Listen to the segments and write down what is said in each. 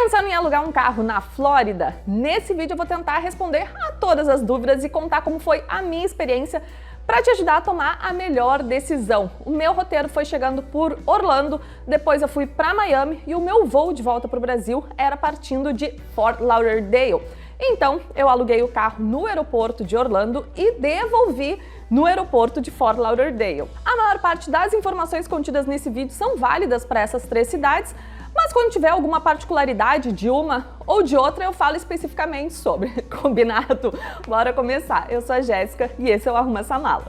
Pensando em alugar um carro na Flórida? Nesse vídeo eu vou tentar responder a todas as dúvidas e contar como foi a minha experiência para te ajudar a tomar a melhor decisão. O meu roteiro foi chegando por Orlando, depois eu fui para Miami e o meu voo de volta para o Brasil era partindo de Fort Lauderdale. Então eu aluguei o carro no aeroporto de Orlando e devolvi no aeroporto de Fort Lauderdale. A maior parte das informações contidas nesse vídeo são válidas para essas três cidades, mas quando tiver alguma particularidade de uma ou de outra, eu falo especificamente sobre. Combinado? Bora começar. Eu sou a Jéssica e esse é o Arruma Essa Mala.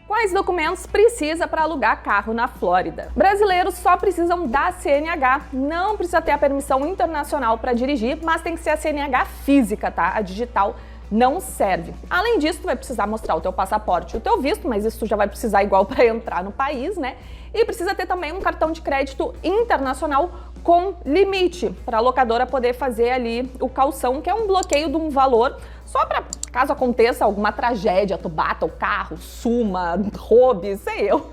Quais documentos precisa para alugar carro na Flórida? Brasileiros só precisam da CNH, não precisa ter a permissão internacional para dirigir, mas tem que ser a CNH física, tá? A digital não serve. Além disso, tu vai precisar mostrar o teu passaporte e o teu visto, mas isso tu já vai precisar igual para entrar no país, né? E precisa ter também um cartão de crédito internacional com limite, para a locadora poder fazer ali o calção, que é um bloqueio de um valor, só para caso aconteça alguma tragédia, tu bata o carro, suma, roube, sei eu.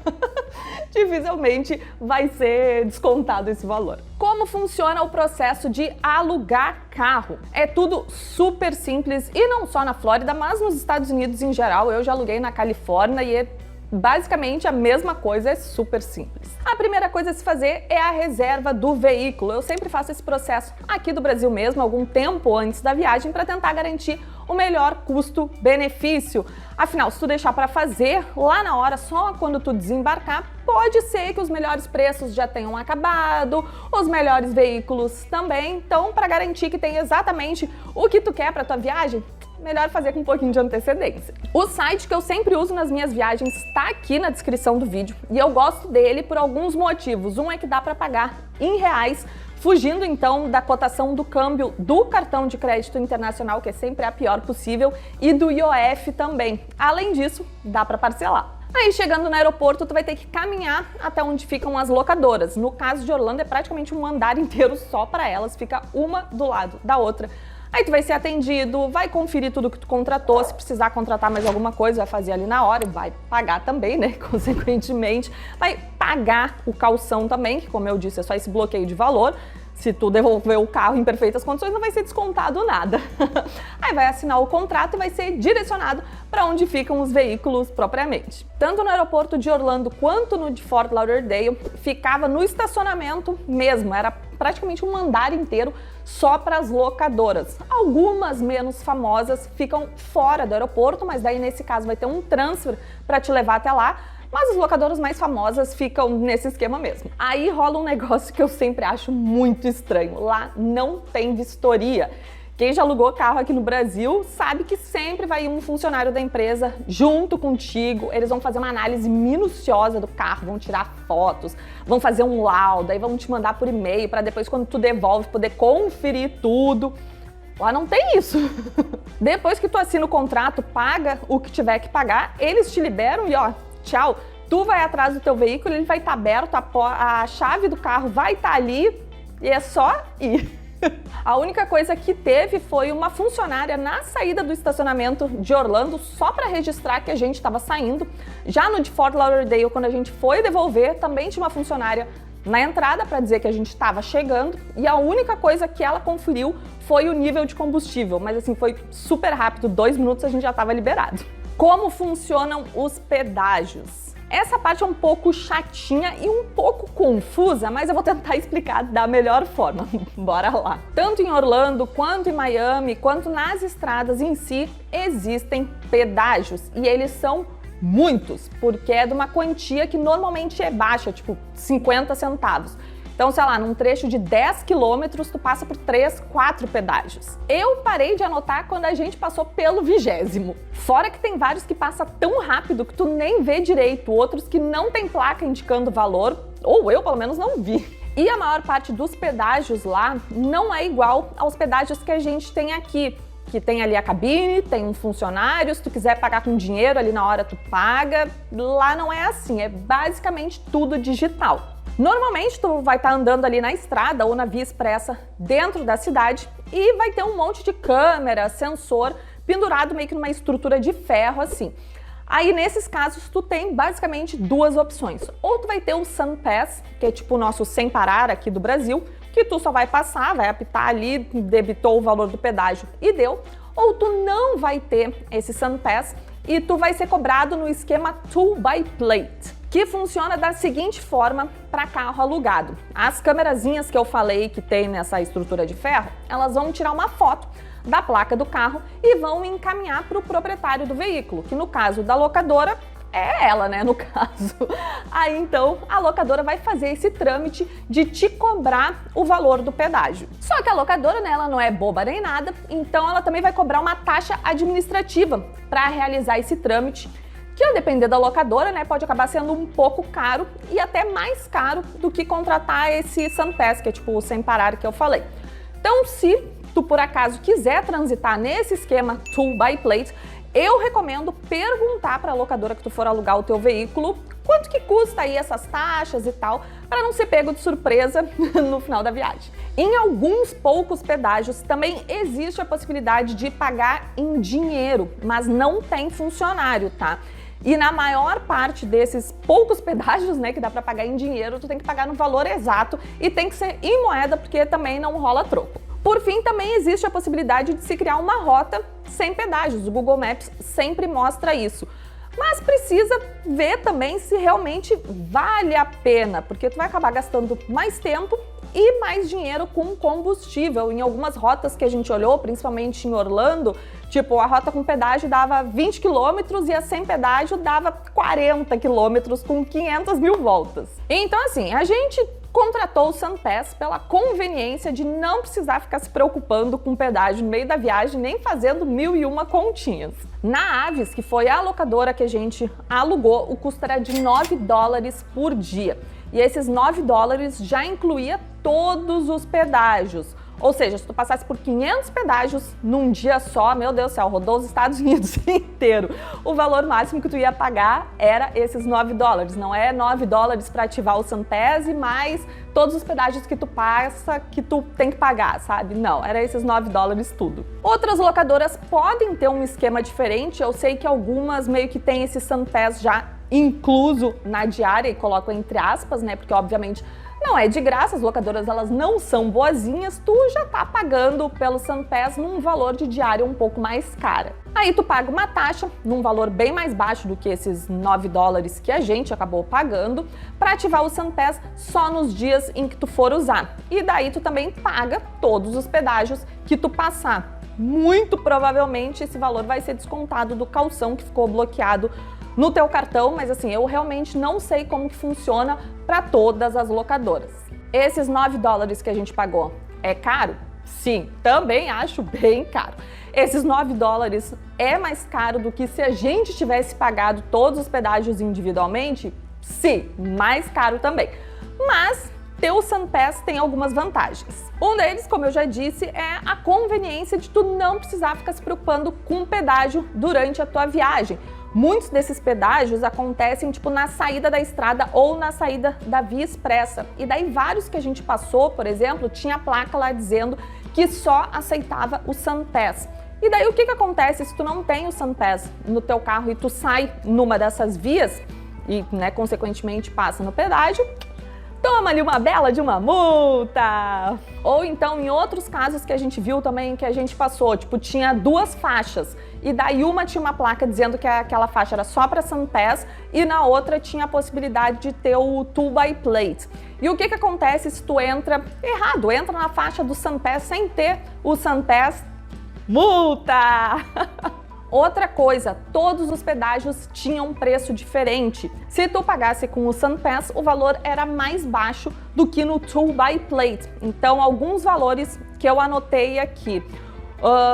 Dificilmente vai ser descontado esse valor. Como funciona o processo de alugar carro? É tudo super simples e não só na Flórida, mas nos Estados Unidos em geral. Eu já aluguei na Califórnia e é basicamente a mesma coisa, é super simples. A primeira coisa a se fazer é a reserva do veículo. Eu sempre faço esse processo aqui do Brasil mesmo, algum tempo antes da viagem, para tentar garantir o melhor custo-benefício. Afinal, se tu deixar para fazer lá na hora, só quando tu desembarcar, pode ser que os melhores preços já tenham acabado, os melhores veículos também. Então, para garantir que tem exatamente o que tu quer para tua viagem, melhor fazer com um pouquinho de antecedência. O site que eu sempre uso nas minhas viagens está aqui na descrição do vídeo e eu gosto dele por alguns motivos. Um é que dá para pagar em reais, fugindo então da cotação do câmbio do cartão de crédito internacional, que é sempre a pior possível, e do IOF também. Além disso, dá para parcelar. Aí chegando no aeroporto, tu vai ter que caminhar até onde ficam as locadoras. No caso de Orlando é praticamente um andar inteiro só para elas, fica uma do lado da outra. Aí tu vai ser atendido, vai conferir tudo que tu contratou, se precisar contratar mais alguma coisa, vai fazer ali na hora e vai pagar também, né? Consequentemente, vai pagar o calção também, que como eu disse, é só esse bloqueio de valor. Se tu devolver o carro em perfeitas condições, não vai ser descontado nada. Aí vai assinar o contrato e vai ser direcionado para onde ficam os veículos propriamente. Tanto no aeroporto de Orlando quanto no de Fort Lauderdale, ficava no estacionamento mesmo, era praticamente um andar inteiro só para as locadoras. Algumas menos famosas ficam fora do aeroporto, mas daí nesse caso vai ter um transfer para te levar até lá. Mas as locadoras mais famosas ficam nesse esquema mesmo. Aí rola um negócio que eu sempre acho muito estranho. Lá não tem vistoria. Quem já alugou carro aqui no Brasil sabe que sempre vai ir um funcionário da empresa junto contigo. Eles vão fazer uma análise minuciosa do carro, vão tirar fotos, vão fazer um laudo, aí vão te mandar por e-mail para depois, quando tu devolve, poder conferir tudo. Lá não tem isso. Depois que tu assina o contrato, paga o que tiver que pagar, eles te liberam e ó, tchau. Tu vai atrás do teu veículo, ele vai estar aberto, a chave do carro vai estar ali e é só ir. A única coisa que teve foi uma funcionária na saída do estacionamento de Orlando só para registrar que a gente estava saindo. Já no de Fort Lauderdale, quando a gente foi devolver, também tinha uma funcionária na entrada para dizer que a gente estava chegando e a única coisa que ela conferiu foi o nível de combustível, mas assim, foi super rápido, 2 minutos a gente já estava liberado. Como funcionam os pedágios? Essa parte é um pouco chatinha e um pouco confusa, mas eu vou tentar explicar da melhor forma. Bora lá! Tanto em Orlando, quanto em Miami, quanto nas estradas em si, existem pedágios e eles são muitos, porque é de uma quantia que normalmente é baixa, tipo 50 centavos. Então, sei lá, num trecho de 10 quilômetros, tu passa por 3, 4 pedágios. Eu parei de anotar quando a gente passou pelo 20º. Fora que tem vários que passam tão rápido que tu nem vê direito, outros que não tem placa indicando o valor, ou eu pelo menos não vi. E a maior parte dos pedágios lá não é igual aos pedágios que a gente tem aqui, que tem ali a cabine, tem um funcionário, se tu quiser pagar com dinheiro ali na hora tu paga. Lá não é assim, é basicamente tudo digital. Normalmente tu vai estar andando ali na estrada ou na via expressa dentro da cidade e vai ter um monte de câmera, sensor pendurado meio que numa estrutura de ferro assim. Aí, nesses casos, tu tem basicamente duas opções. Ou tu vai ter o SunPass, que é tipo o nosso sem parar aqui do Brasil, que tu só vai passar, vai apitar ali, debitou o valor do pedágio e deu. Ou tu não vai ter esse SunPass e tu vai ser cobrado no esquema Toll by Plate, que funciona da seguinte forma para carro alugado. As câmerazinhas que eu falei que tem nessa estrutura de ferro, elas vão tirar uma foto da placa do carro e vão encaminhar para o proprietário do veículo, que no caso da locadora é ela, né, no caso. Aí então a locadora vai fazer esse trâmite de te cobrar o valor do pedágio. Só que a locadora, né, ela não é boba nem nada, então ela também vai cobrar uma taxa administrativa para realizar esse trâmite, que a depender da locadora, né, pode acabar sendo um pouco caro e até mais caro do que contratar esse SunPass, que é tipo o sem parar que eu falei. Então, se tu por acaso quiser transitar nesse esquema Toll by Plate, eu recomendo perguntar para a locadora que tu for alugar o teu veículo quanto que custa aí essas taxas e tal, para não ser pego de surpresa no final da viagem. Em alguns poucos pedágios também existe a possibilidade de pagar em dinheiro, mas não tem funcionário, tá? E na maior parte desses poucos pedágios, né, que dá para pagar em dinheiro, tu tem que pagar no valor exato e tem que ser em moeda, porque também não rola troco. Por fim, também existe a possibilidade de se criar uma rota sem pedágios. O Google Maps sempre mostra isso. Mas precisa ver também se realmente vale a pena, porque tu vai acabar gastando mais tempo e mais dinheiro com combustível. Em algumas rotas que a gente olhou, principalmente em Orlando, tipo, a rota com pedágio dava 20 km e a sem pedágio dava 40 km com 500 mil voltas. Então, assim, a gente contratou o SunPass pela conveniência de não precisar ficar se preocupando com pedágio no meio da viagem, nem fazendo 1001 continhas. Na Avis, que foi a locadora que a gente alugou, o custo era de $9 por dia. E esses $9 já incluía todos os pedágios. Ou seja, se tu passasse por 500 pedágios num dia só, meu Deus do céu, rodou os Estados Unidos inteiro. O valor máximo que tu ia pagar era esses $9. Não é $9 para ativar o SunPass e mais todos os pedágios que tu passa, que tu tem que pagar, sabe? Não, era esses $9 tudo. Outras locadoras podem ter um esquema diferente. Eu sei que algumas meio que tem esse SunPass já incluso na diária, e coloco entre aspas, né? Porque obviamente não é de graça, as locadoras elas não são boazinhas, tu já tá pagando pelo SunPass num valor de diária um pouco mais cara. Aí tu paga uma taxa num valor bem mais baixo do que esses $9 que a gente acabou pagando para ativar o SunPass só nos dias em que tu for usar. E daí tu também paga todos os pedágios que tu passar. Muito provavelmente esse valor vai ser descontado do calção que ficou bloqueado no teu cartão, mas assim, eu realmente não sei como que funciona para todas as locadoras. Esses $9 que a gente pagou é caro? Sim, também acho bem caro. Esses $9 é mais caro do que se a gente tivesse pagado todos os pedágios individualmente? Sim, mais caro também. Mas ter o SunPass tem algumas vantagens. Um deles, como eu já disse, é a conveniência de tu não precisar ficar se preocupando com pedágio durante a tua viagem. Muitos desses pedágios acontecem tipo na saída da estrada ou na saída da via expressa. E daí vários que a gente passou, por exemplo, tinha a placa lá dizendo que só aceitava o SunPass. E daí o que acontece se tu não tem o SunPass no teu carro e tu sai numa dessas vias e, né, consequentemente passa no pedágio? Toma ali uma bela de uma multa! Ou então, em outros casos que a gente viu também, que a gente passou, tipo, tinha duas faixas, e daí uma tinha uma placa dizendo que aquela faixa era só para SunPass, e na outra tinha a possibilidade de ter o Toll by Plate. E o que acontece se tu entra errado, entra na faixa do SunPass sem ter o SunPass? Multa! Outra coisa, todos os pedágios tinham um preço diferente. Se tu pagasse com o SunPass, o valor era mais baixo do que no Toll by Plate. Então, alguns valores que eu anotei aqui.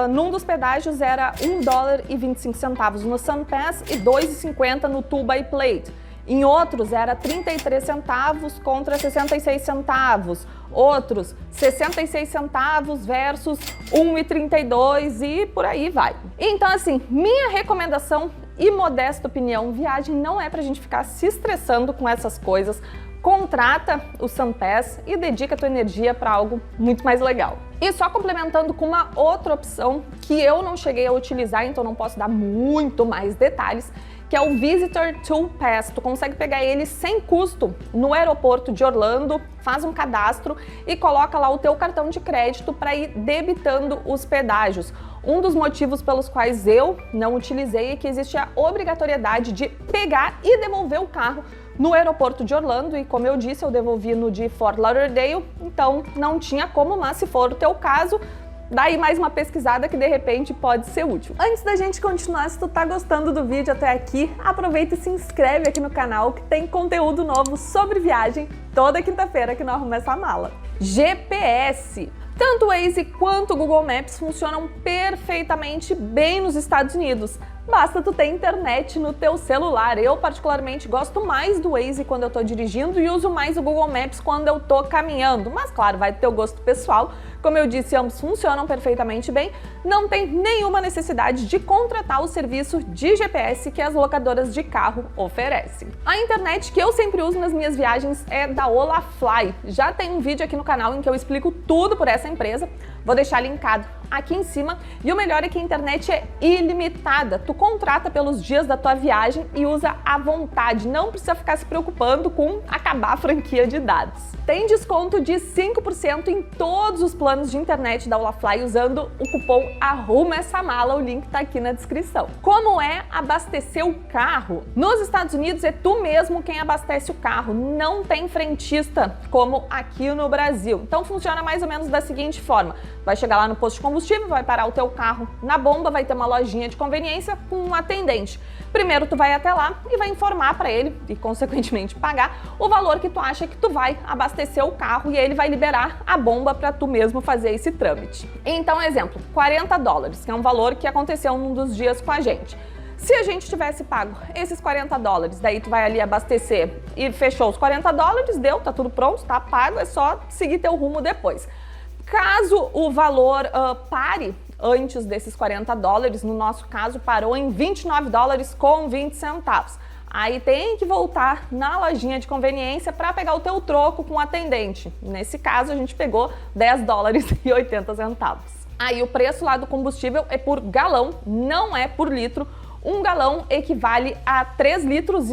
Num dos pedágios era $1,25 no SunPass e $2,50 no Toll by Plate. Em outros era 33 centavos contra 66 centavos. Outros 66 centavos versus 1,32 e por aí vai. Então assim, minha recomendação e modesta opinião, viagem não é pra gente ficar se estressando com essas coisas. Contrata o SunPass e dedica a tua energia para algo muito mais legal. E só complementando com uma outra opção que eu não cheguei a utilizar, então não posso dar muito mais detalhes, que é o Visitor Tool Pass. Tu consegue pegar ele sem custo no aeroporto de Orlando, faz um cadastro e coloca lá o teu cartão de crédito para ir debitando os pedágios. Um dos motivos pelos quais eu não utilizei é que existe a obrigatoriedade de pegar e devolver o carro no aeroporto de Orlando e, como eu disse, eu devolvi no de Fort Lauderdale, então não tinha como, mas se for o teu caso, daí mais uma pesquisada que de repente pode ser útil. Antes da gente continuar, se tu tá gostando do vídeo até aqui, aproveita e se inscreve aqui no canal que tem conteúdo novo sobre viagem toda quinta-feira que nós arrumamos essa mala. GPS. Tanto o Waze quanto o Google Maps funcionam perfeitamente bem nos Estados Unidos. Basta tu ter internet no teu celular. Eu particularmente gosto mais do Waze quando eu tô dirigindo e uso mais o Google Maps quando eu tô caminhando. Mas claro, vai do teu gosto pessoal. Como eu disse, ambos funcionam perfeitamente bem. Não tem nenhuma necessidade de contratar o serviço de GPS que as locadoras de carro oferecem. A internet que eu sempre uso nas minhas viagens é da Olafly. Já tem um vídeo aqui no canal em que eu explico tudo por essa empresa. Vou deixar linkado aqui em cima. E o melhor é que a internet é ilimitada. Tu contrata pelos dias da tua viagem e usa à vontade. Não precisa ficar se preocupando com acabar a franquia de dados. Tem desconto de 5% em todos os planos de internet da Olafly usando o cupom ARRUMAESSAMALA. O link tá aqui na descrição. Como é abastecer o carro? Nos Estados Unidos é tu mesmo quem abastece o carro. Não tem frentista como aqui no Brasil. Então funciona mais ou menos da seguinte forma. Vai chegar lá no posto de combustível, vai parar o teu carro na bomba, vai ter uma lojinha de conveniência com um atendente. Primeiro tu vai até lá e vai informar para ele, e consequentemente pagar, o valor que tu acha que tu vai abastecer o carro e ele vai liberar a bomba para tu mesmo fazer esse trâmite. Então, exemplo, $40, que é um valor que aconteceu num dos dias com a gente. Se a gente tivesse pago esses $40, daí tu vai ali abastecer e fechou os $40, deu, tá tudo pronto, tá pago, é só seguir teu rumo depois. Caso o valor pare antes desses $40, no nosso caso parou em $29,20. Aí tem que voltar na lojinha de conveniência para pegar o teu troco com o atendente. Nesse caso a gente pegou $10,80. Aí o preço lá do combustível é por galão, não é por litro. Um galão equivale a 3,78 litros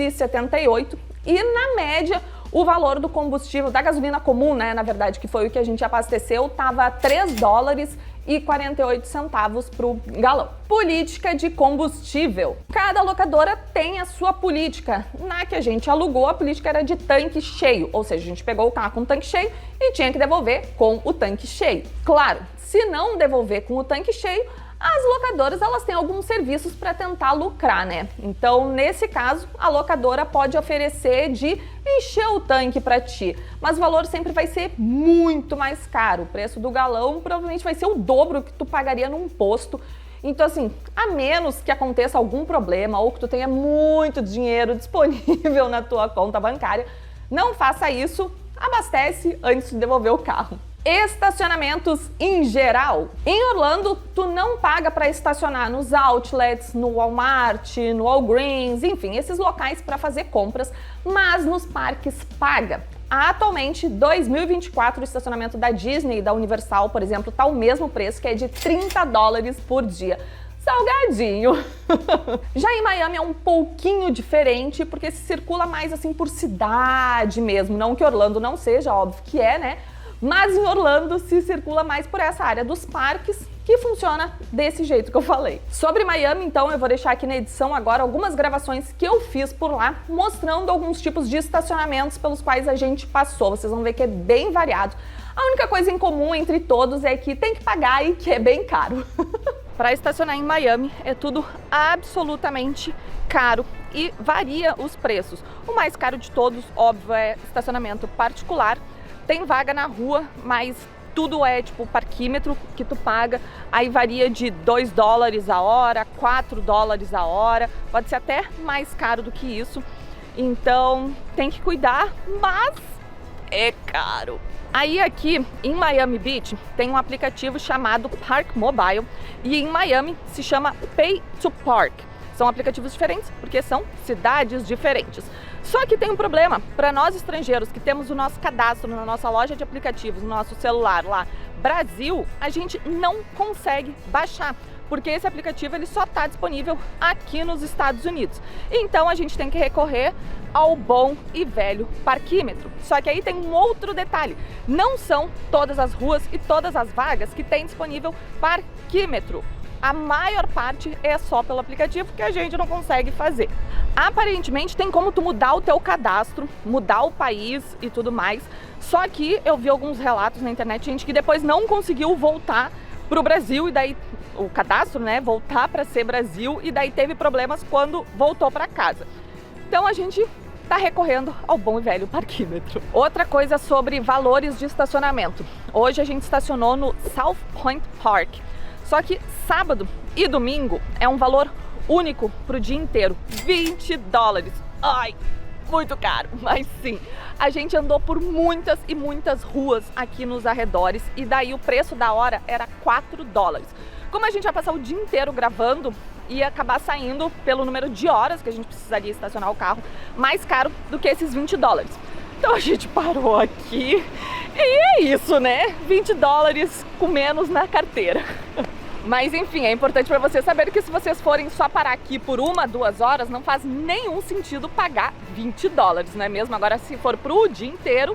e na média o valor do combustível, da gasolina comum, né, na verdade, que foi o que a gente abasteceu, estava $3,48 para o galão. Política de combustível. Cada locadora tem a sua política. Na que a gente alugou, a política era de tanque cheio, ou seja, a gente pegou o carro com o tanque cheio e tinha que devolver com o tanque cheio. Claro, se não devolver com o tanque cheio, as locadoras elas têm alguns serviços para tentar lucrar, né? Então, nesse caso, a locadora pode oferecer de encher o tanque para ti, mas o valor sempre vai ser muito mais caro. O preço do galão provavelmente vai ser o dobro que tu pagaria num posto. Então, assim, a menos que aconteça algum problema ou que tu tenha muito dinheiro disponível na tua conta bancária, não faça isso, abastece antes de devolver o carro. Estacionamentos em geral. Em Orlando, tu não paga para estacionar nos outlets, no Walmart, no Walgreens, enfim, esses locais para fazer compras, mas nos parques paga. Atualmente, 2024, o estacionamento da Disney e da Universal, por exemplo, tá o mesmo preço, que é de $30 por dia. Salgadinho. Já em Miami é um pouquinho diferente, porque se circula mais assim por cidade mesmo, não que Orlando não seja, óbvio que é, né? Mas em Orlando se circula mais por essa área dos parques, que funciona desse jeito que eu falei. Sobre Miami, então, eu vou deixar aqui na edição agora algumas gravações que eu fiz por lá, mostrando alguns tipos de estacionamentos pelos quais a gente passou. Vocês vão ver que é bem variado. A única coisa em comum entre todos é que tem que pagar e que é bem caro. Para estacionar em Miami é tudo absolutamente caro e varia os preços. O mais caro de todos, óbvio, é estacionamento particular. Tem vaga na rua, mas tudo é tipo parquímetro que tu paga, aí varia de $2 a hora, $4 a hora, pode ser até mais caro do que isso, então tem que cuidar, mas é caro. Aí aqui em Miami Beach tem um aplicativo chamado Park Mobile e em Miami se chama Pay to Park. São aplicativos diferentes porque são cidades diferentes. Só que tem um problema, para nós estrangeiros que temos o nosso cadastro na nossa loja de aplicativos, no nosso celular lá, Brasil, a gente não consegue baixar, porque esse aplicativo ele só está disponível aqui nos Estados Unidos. Então a gente tem que recorrer ao bom e velho parquímetro. Só que aí tem um outro detalhe, não são todas as ruas e todas as vagas que tem disponível parquímetro. A maior parte é só pelo aplicativo, que a gente não consegue fazer. Aparentemente tem como tu mudar o teu cadastro, mudar o país e tudo mais. Só que eu vi alguns relatos na internet, gente que depois não conseguiu voltar pro Brasil e daí o cadastro, né, voltar para ser Brasil e daí teve problemas quando voltou para casa. Então a gente tá recorrendo ao bom e velho parquímetro. Outra coisa sobre valores de estacionamento. Hoje a gente estacionou no South Point Park. Só que sábado e domingo é um valor único para o dia inteiro, $20. Ai, muito caro, mas sim. A gente andou por muitas e muitas ruas aqui nos arredores e daí o preço da hora era $4. Como a gente vai passar o dia inteiro gravando, ia acabar saindo pelo número de horas que a gente precisaria estacionar o carro mais caro do que esses $20. Então a gente parou aqui e é isso, né? $20 com menos na carteira. Mas enfim, é importante para vocês saberem que se vocês forem só parar aqui por 1, 2 horas, não faz nenhum sentido pagar $20, não é mesmo? Agora, se for pro dia inteiro,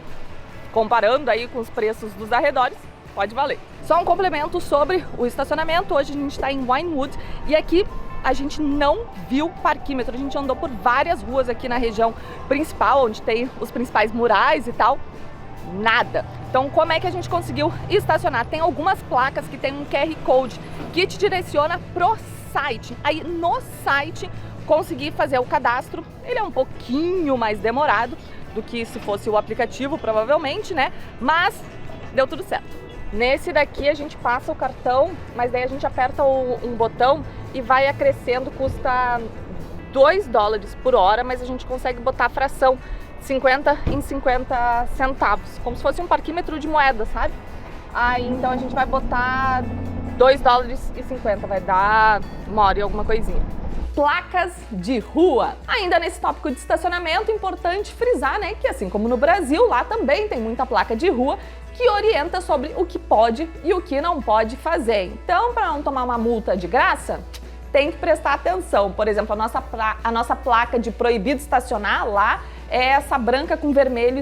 comparando aí com os preços dos arredores, pode valer. Só um complemento sobre o estacionamento. Hoje a gente está em Vinewood e aqui a gente não viu parquímetro. A gente andou por várias ruas aqui na região principal, onde tem os principais murais e tal. Nada. Então, como é que a gente conseguiu estacionar? Tem algumas placas que tem um QR Code que te direciona pro site. Aí no site consegui fazer o cadastro. Ele é um pouquinho mais demorado do que se fosse o aplicativo, provavelmente, né? Mas deu tudo certo. Nesse daqui a gente passa o cartão, mas daí a gente aperta um botão e vai acrescendo, custa $2 por hora, mas a gente consegue botar a fração 50 em 50 centavos, como se fosse um parquímetro de moeda, sabe? Aí então a gente vai botar $2,50, vai dar 1 hora e alguma coisinha. Placas de rua. Ainda nesse tópico de estacionamento, importante frisar, né, que assim como no Brasil, lá também tem muita placa de rua que orienta sobre o que pode e o que não pode fazer. Então, para não tomar uma multa de graça, tem que prestar atenção. Por exemplo, a nossa placa de proibido estacionar lá é essa branca com vermelho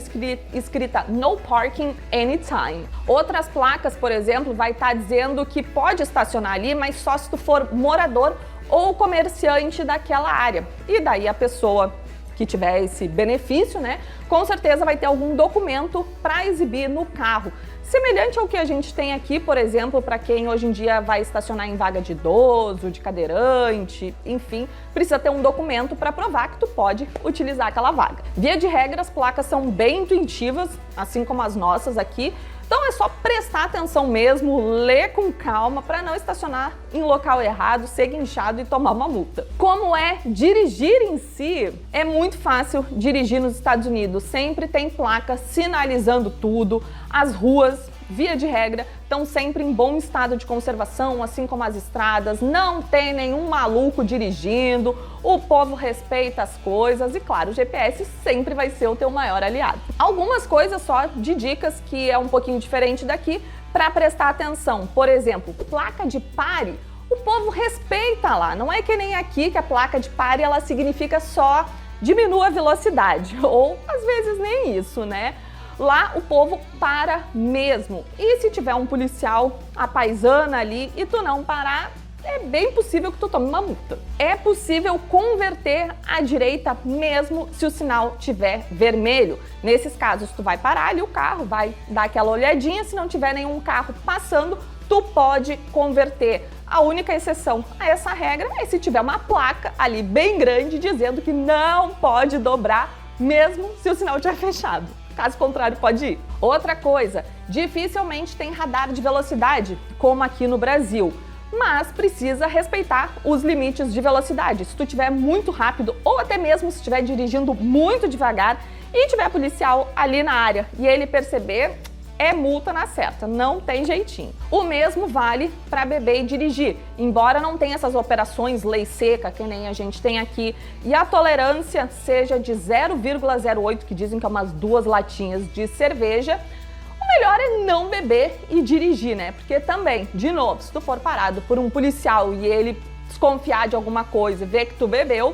escrita No Parking Anytime. Outras placas, por exemplo, vai estar dizendo que pode estacionar ali, mas só se tu for morador ou comerciante daquela área. E daí a pessoa que tiver esse benefício, né, com certeza vai ter algum documento para exibir no carro. Semelhante ao que a gente tem aqui, por exemplo, para quem hoje em dia vai estacionar em vaga de idoso, de cadeirante, enfim, precisa ter um documento para provar que tu pode utilizar aquela vaga. Via de regra, as placas são bem intuitivas, assim como as nossas aqui, então é só prestar atenção mesmo, ler com calma para não estacionar em local errado, ser guinchado e tomar uma multa. Como é dirigir em si? É muito fácil dirigir nos Estados Unidos, sempre tem placa sinalizando tudo, as ruas, via de regra, estão sempre em bom estado de conservação, assim como as estradas, não tem nenhum maluco dirigindo, o povo respeita as coisas e, claro, o GPS sempre vai ser o teu maior aliado. Algumas coisas só de dicas que é um pouquinho diferente daqui para prestar atenção. Por exemplo, placa de pare, o povo respeita lá, não é que nem aqui que a placa de pare ela significa só diminua a velocidade, ou às vezes nem isso, né? Lá o povo para mesmo. E se tiver um policial à paisana ali e tu não parar, é bem possível que tu tome uma multa. É possível converter à direita mesmo se o sinal tiver vermelho. Nesses casos, tu vai parar ali o carro, vai dar aquela olhadinha, se não tiver nenhum carro passando, tu pode converter. A única exceção a essa regra é se tiver uma placa ali bem grande dizendo que não pode dobrar mesmo se o sinal estiver fechado. Caso contrário, pode ir. Outra coisa, dificilmente tem radar de velocidade, como aqui no Brasil, mas precisa respeitar os limites de velocidade. Se tu estiver muito rápido ou até mesmo se estiver dirigindo muito devagar e tiver policial ali na área e ele perceber, é multa na certa, não tem jeitinho. O mesmo vale para beber e dirigir, embora não tenha essas operações lei seca, que nem a gente tem aqui, e a tolerância seja de 0,08, que dizem que é umas 2 latinhas de cerveja, o melhor é não beber e dirigir, né? Porque também, de novo, se tu for parado por um policial e ele desconfiar de alguma coisa, ver que tu bebeu,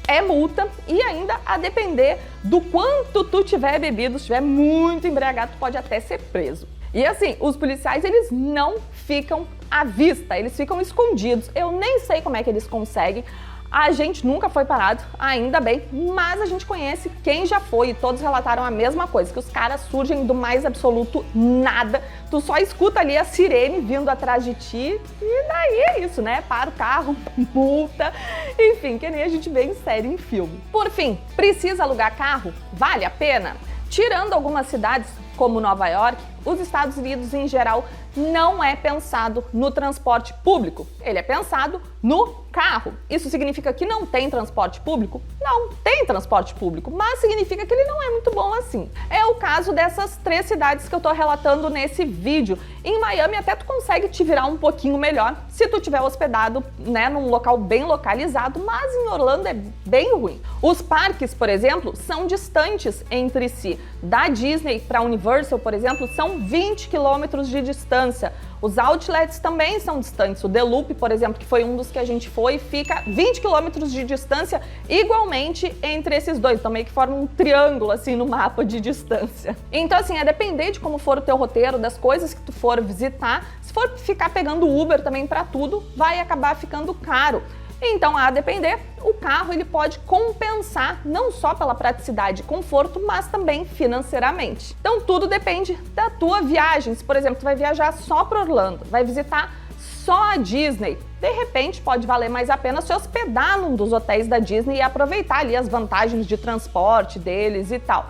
é multa, e ainda a depender do quanto tu tiver bebido, se tiver muito embriagado, tu pode até ser preso. E assim, os policiais, eles não ficam à vista, eles ficam escondidos. Eu nem sei como é que eles conseguem. A gente nunca foi parado, ainda bem, mas a gente conhece quem já foi e todos relataram a mesma coisa, que os caras surgem do mais absoluto nada. Tu só escuta ali a sirene vindo atrás de ti e daí é isso, né? Para o carro, multa, enfim, que nem a gente vê em série, em filme. Por fim, precisa alugar carro? Vale a pena? Tirando algumas cidades como Nova York, os Estados Unidos em geral não é pensado no transporte público, ele é pensado no carro. Isso significa que não tem transporte público? Não, tem transporte público, mas significa que ele não é muito bom assim. É o caso dessas 3 cidades que eu tô relatando nesse vídeo. Em Miami até tu consegue te virar um pouquinho melhor se tu tiver hospedado, né, num local bem localizado, mas em Orlando é bem ruim. Os parques, por exemplo, são distantes entre si. Da Disney para Universal, por exemplo, são 20 quilômetros de distância. Os outlets também são distantes. O The Loop, por exemplo, que foi um dos que a gente foi, fica 20 quilômetros de distância igualmente entre esses dois. Então meio que forma um triângulo assim no mapa de distância. Então assim, a depender de como for o teu roteiro, das coisas que tu for visitar, se for ficar pegando Uber também para tudo, vai acabar ficando caro. Então, a depender, o carro ele pode compensar não só pela praticidade e conforto, mas também financeiramente. Então, tudo depende da tua viagem. Se, por exemplo, tu vai viajar só para Orlando, vai visitar só a Disney, de repente pode valer mais a pena se hospedar num dos hotéis da Disney e aproveitar ali as vantagens de transporte deles e tal.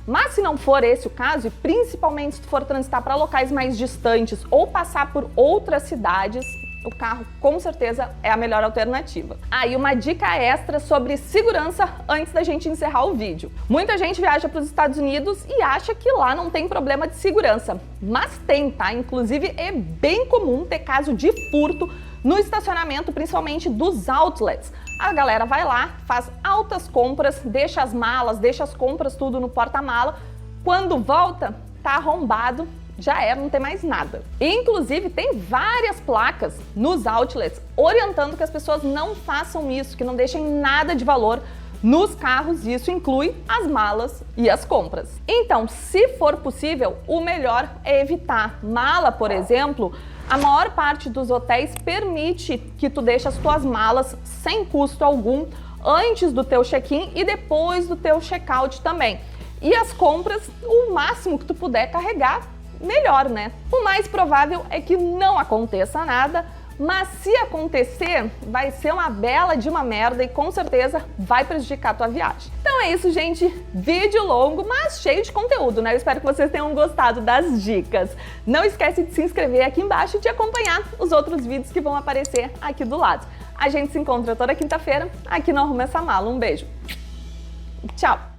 Mas se não for esse o caso, e principalmente se tu for transitar para locais mais distantes ou passar por outras cidades, o carro com certeza é a melhor alternativa. Aí uma dica extra sobre segurança antes da gente encerrar o vídeo. Muita gente viaja para os Estados Unidos e acha que lá não tem problema de segurança, mas tem, tá? Inclusive é bem comum ter caso de furto no estacionamento, principalmente dos outlets. A galera vai lá, faz altas compras, deixa as malas, deixa as compras tudo no porta-mala. Quando volta, tá arrombado, já era, não tem mais nada. E, inclusive, tem várias placas nos outlets orientando que as pessoas não façam isso, que não deixem nada de valor nos carros, e isso inclui as malas e as compras. Então, se for possível, o melhor é evitar. Mala, por exemplo, a maior parte dos hotéis permite que tu deixe as tuas malas sem custo algum antes do teu check-in e depois do teu check-out também. E as compras, o máximo que tu puder carregar, melhor, né? O mais provável é que não aconteça nada, mas se acontecer, vai ser uma bela de uma merda e com certeza vai prejudicar a tua viagem. Então é isso, gente. Vídeo longo, mas cheio de conteúdo, né? Eu espero que vocês tenham gostado das dicas. Não esquece de se inscrever aqui embaixo e de acompanhar os outros vídeos que vão aparecer aqui do lado. A gente se encontra toda quinta-feira aqui no Arruma Essa Mala. Um beijo. Tchau!